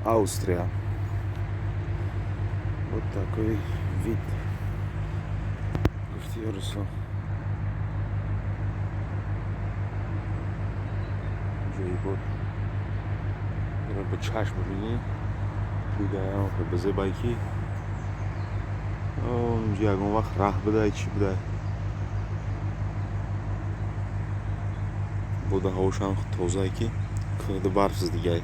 Австрия. Вот такой вид. Görüyoruz. جایی بود اینا با چشم ببینی بوده به زبایی که اونجا اون وقت راه بده چی بده بوده هاوشان توزایی که کده برفز دیگه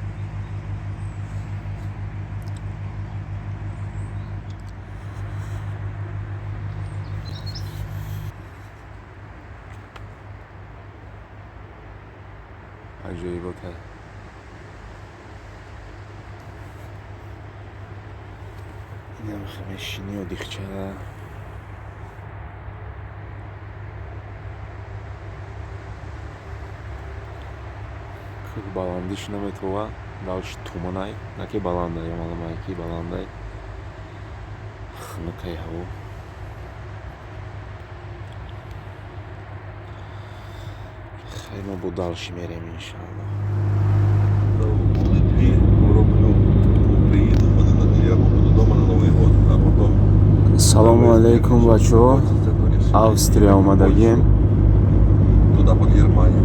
عجیبات هست این هم خمشینی و دیخچه که баландиш наметова далш туманай наки баландай маламай ки баландай хнакай ҳаво хай мо бо далши мерем иншаллоҳ салому алейкум бачаҳо австрия омадагем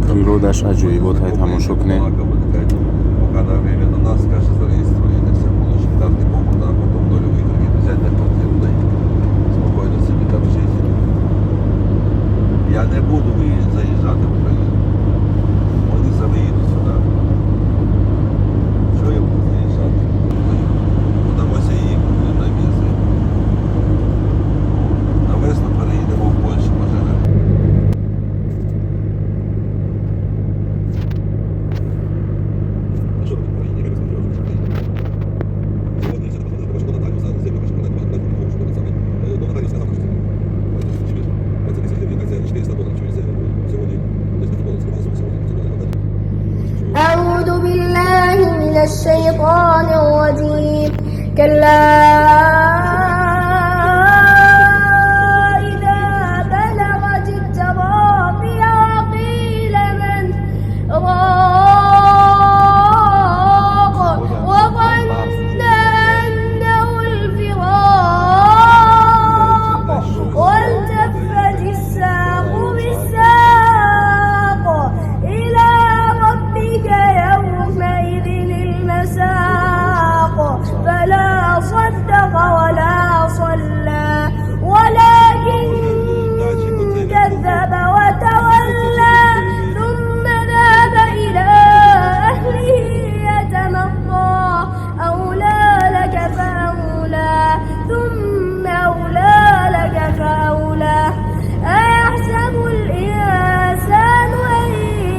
природаш аҷоиботай тамошо кунем Я не буду заїжджати в Україну. Вони самі їдуть сюди. Що я буду заїжджати? Вдалося їхати на місце. На весну переїдемо в Польщу, поживемо. А що ви в Україні? Яка весна в Україні? Сьогодні все написано, що до нотаріуса землю хоче продати, що до самий. До нотаріуса сказав, що أعوذ بالله من الشيطان الرجيم كلا إذا بلغت التراقي وقيل من راق وظن أنه الفراق والتفت الساق بالساق إلى ربك يومئذ المساق فلا صدق ولا صلى ولكن كذب وتولى ثم ذهب إلى أهله يتمطى أولى لك فأولى ثم أولى لك فأولى أيحسب الإنسان أن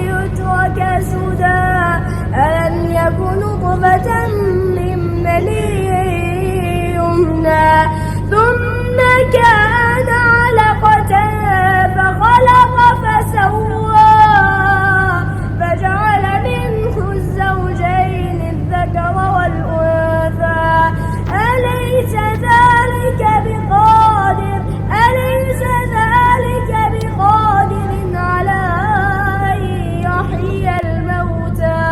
يترك سدى ألم يكن نطفة من مني يمنى ثم كان علقة فخلق فسوى فجعل منه الزوجين الذكر والأنثى أليس ذلك بقادر على أن يحيي الموتى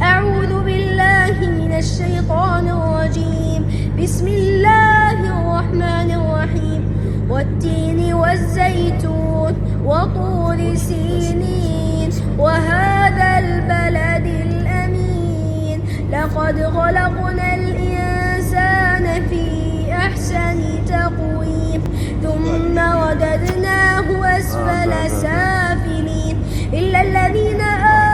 أعوذ بالله من الشيطان الرجيم بسم الله الرحمن الرحيم والتين والزيتون وطور سينين وهذا البلد الأمين لقد خلقنا الإنسان في أحسن تقويم ثم رددناه أسفل سافلين إلا الذين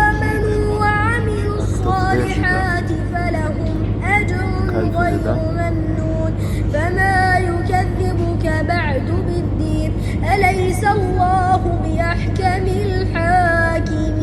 آمنوا وعملوا الصالحات فلهم أجر غير ممنون فما يكذبك بعد بالدين أليس الله بأحكم الحاكمين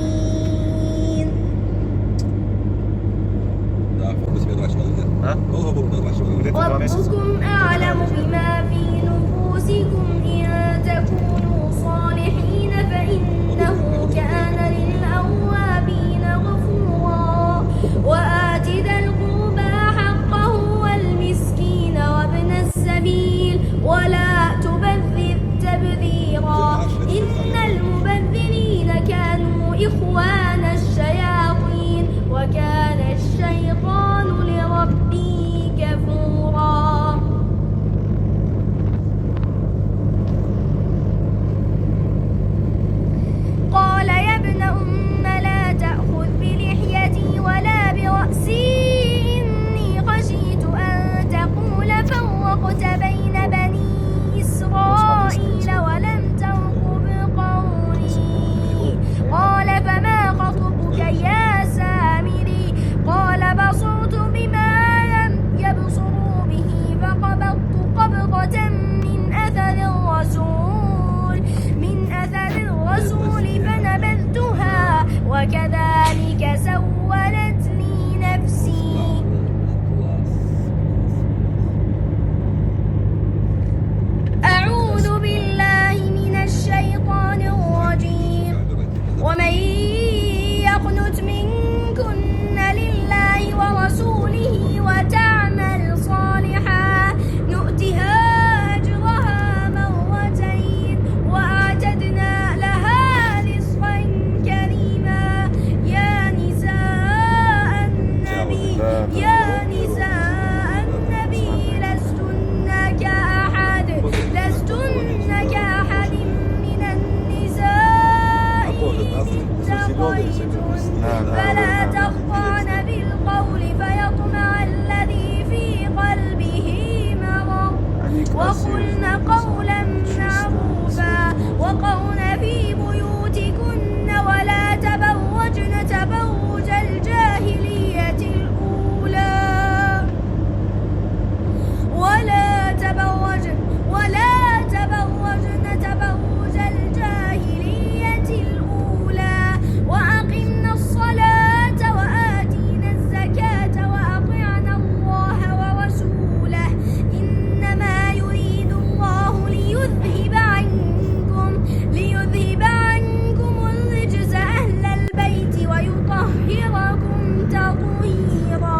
ربكم أعلم بما في نفوسكم إن تكونوا صالحين فإنه كان للأوابين غفورا وآت ذا القربى حقه والمسكين وابن السبيل ولا تبذر تبذيرا إن المبذرين كانوا إخوان الشياطين وكان الشيطان لربه كفورا قال يا ابن أم لا تأخذ بلحيتي ولا برأسي إني خشيت أن تقول فرقت بين بني إسرائيل ولم ترقب قولي قال فما خطبك يا سامري قال بصرت بما لم يبصروا به فقبضت قبضة من أثر الرسول فنبذتها وكذلك سولت لي نفسي أعوذ بالله من الشيطان الرجيم ومن يقنت منكن لله ورسوله وتعمل صالحا نؤتها أجرها مرتين وأعتدنا لها رزقا كريما يا نساء النبي لستن كأحد من النساء فلا تخضعن بالقول فيطمع الذي في قلبه مرض وقلن قولا معروفا وقرن في بيوتكن ولا تبرجن تبرج الجاهلية الأولى ولا تبرجن تبرج الجاهلية الأولى وأقمنا الصلاة وآتينا الزكاة وأطعنا الله ورسوله إنما يريد الله ليذهب عنكم الرجس أهل البيت ويطهركم تطهيرا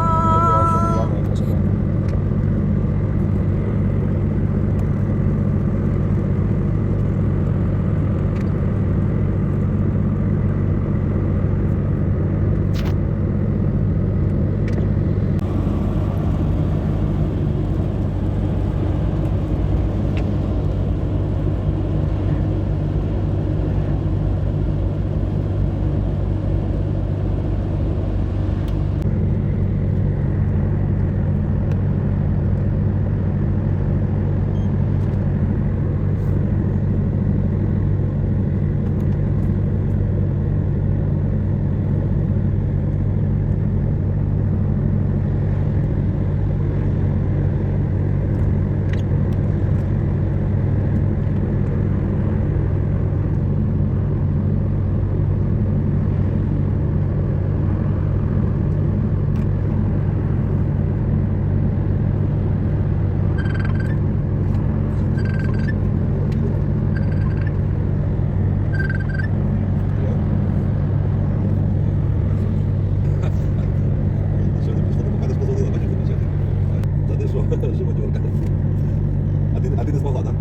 Один із Павла, так?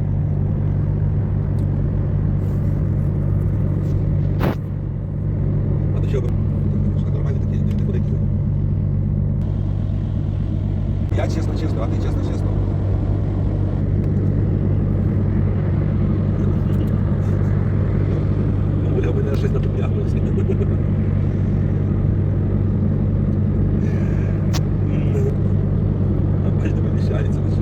А ти що? Нормальні такі, не великі. Я чесно, а ти чесно. Оля, у мене щось напрягнулося. Бачите, поміщається лише.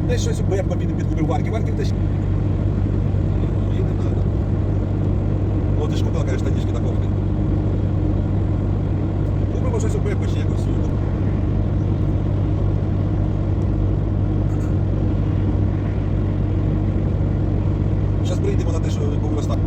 Десь щось, бо я підкупив варки десь. Їй не треба. Ну, ти ж купила, конечно, штанішки такого. prędzej można też w ogóle stać.